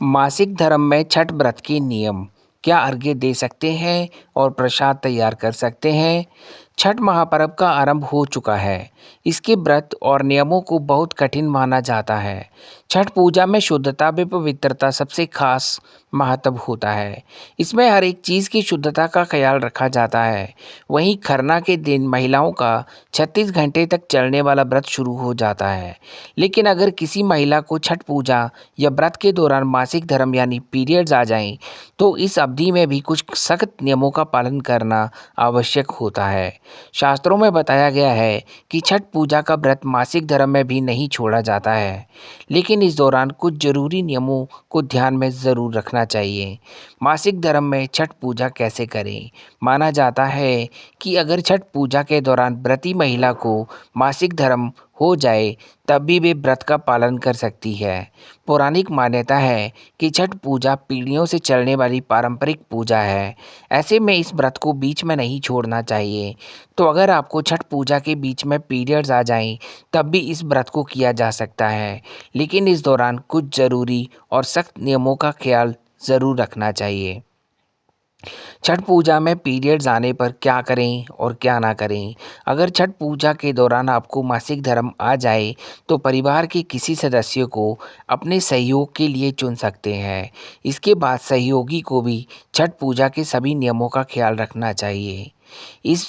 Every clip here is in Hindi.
मासिक धर्म में छठ व्रत के नियम। क्या अर्घ्य दे सकते हैं और प्रसाद तैयार कर सकते हैं? छठ महापर्व का आरंभ हो चुका है। इसके व्रत और नियमों को बहुत कठिन माना जाता है। छठ पूजा में शुद्धता व पवित्रता सबसे खास महत्व होता है। इसमें हर एक चीज़ की शुद्धता का ख्याल रखा जाता है। वहीं खरना के दिन महिलाओं का 36 घंटे तक चलने वाला व्रत शुरू हो जाता है। लेकिन अगर किसी महिला को छठ पूजा या व्रत के दौरान मासिक धर्म यानी पीरियड्स आ जाएं, तो इस अवधि में भी कुछ सख्त नियमों का पालन करना आवश्यक होता है। शास्त्रों में बताया गया है कि छठ पूजा का व्रत मासिक धर्म में भी नहीं छोड़ा जाता है, लेकिन इस दौरान कुछ जरूरी नियमों को ध्यान में ज़रूर रखना चाहिए। मासिक धर्म में छठ पूजा कैसे करें? माना जाता है कि अगर छठ पूजा के दौरान व्रती महिला को मासिक धर्म हो जाए, तब भी वे व्रत का पालन कर सकती है। पौराणिक मान्यता है कि छठ पूजा पीढ़ियों से चलने वाली पारंपरिक पूजा है। ऐसे में इस व्रत को बीच में नहीं छोड़ना चाहिए। तो अगर आपको छठ पूजा के बीच में पीरियड्स आ जाएं, तब भी इस व्रत को किया जा सकता है, लेकिन इस दौरान कुछ ज़रूरी और सख्त नियमों का ख्याल ज़रूर रखना चाहिए। छठ पूजा में पीरियड्स आने पर क्या करें और क्या ना करें? अगर छठ पूजा के दौरान आपको मासिक धर्म आ जाए, तो परिवार के किसी सदस्य को अपने सहयोग के लिए चुन सकते हैं। इसके बाद सहयोगी को भी छठ पूजा के सभी नियमों का ख्याल रखना चाहिए। इस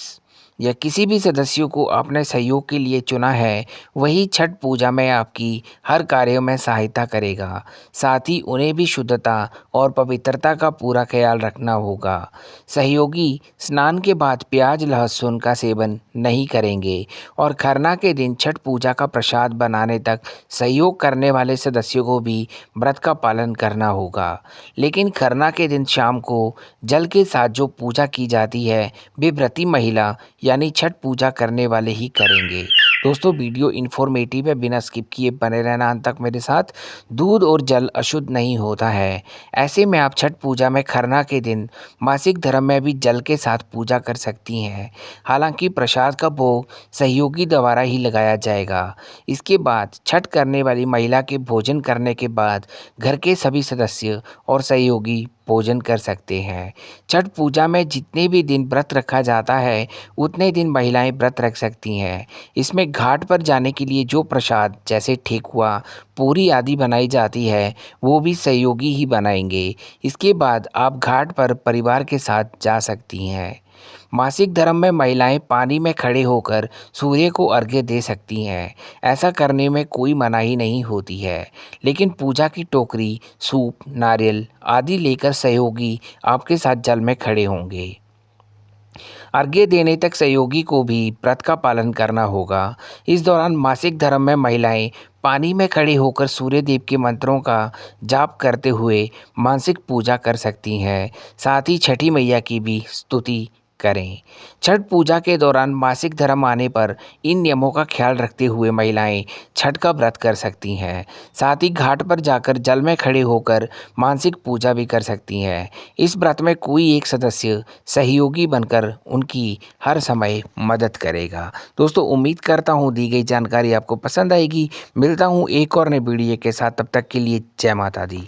या किसी भी सदस्यों को आपने सहयोग के लिए चुना है, वही छठ पूजा में आपकी हर कार्य में सहायता करेगा। साथ ही उन्हें भी शुद्धता और पवित्रता का पूरा ख्याल रखना होगा। सहयोगी स्नान के बाद प्याज लहसुन का सेवन नहीं करेंगे और खरना के दिन छठ पूजा का प्रसाद बनाने तक सहयोग करने वाले सदस्यों को भी व्रत का पालन करना होगा। लेकिन खरना के दिन शाम को जल के साथ जो पूजा की जाती है, वे व्रती महिला यानी छठ पूजा करने वाले ही करेंगे। दोस्तों, वीडियो इन्फॉर्मेटिव है, बिना स्किप किए बने रहना अंत तक मेरे साथ। दूध और जल अशुद्ध नहीं होता है। ऐसे में आप छठ पूजा में खरना के दिन मासिक धर्म में भी जल के साथ पूजा कर सकती हैं। हालांकि प्रसाद का भोग सहयोगी द्वारा ही लगाया जाएगा। इसके बाद छठ करने वाली महिला के भोजन करने के बाद घर के सभी सदस्य और सहयोगी भोजन कर सकते हैं। छठ पूजा में जितने भी दिन व्रत रखा जाता है, उतने दिन महिलाएं व्रत रख सकती हैं। इसमें घाट पर जाने के लिए जो प्रसाद जैसे ठेकुआ, पूरी आदि बनाई जाती है, वो भी सहयोगी ही बनाएंगे। इसके बाद आप घाट पर परिवार के साथ जा सकती हैं। मासिक धर्म में महिलाएं पानी में खड़े होकर सूर्य को अर्घ्य दे सकती हैं। ऐसा करने में कोई मनाही नहीं होती है, लेकिन पूजा की टोकरी, सूप, नारियल आदि लेकर सहयोगी आपके साथ जल में खड़े होंगे। अर्घ्य देने तक सहयोगी को भी व्रत का पालन करना होगा। इस दौरान मासिक धर्म में महिलाएं पानी में खड़े होकर सूर्य देव के मंत्रों का जाप करते हुए मानसिक पूजा कर सकती हैं। साथ ही छठी मैया की भी स्तुति करें। छठ पूजा के दौरान मासिक धर्म आने पर इन नियमों का ख्याल रखते हुए महिलाएं छठ का व्रत कर सकती हैं। साथ ही घाट पर जाकर जल में खड़े होकर मानसिक पूजा भी कर सकती हैं। इस व्रत में कोई एक सदस्य सहयोगी बनकर उनकी हर समय मदद करेगा। दोस्तों, उम्मीद करता हूँ दी गई जानकारी आपको पसंद आएगी। मिलता हूँ एक और नई वीडियो के साथ, तब तक के लिए जय माता दी।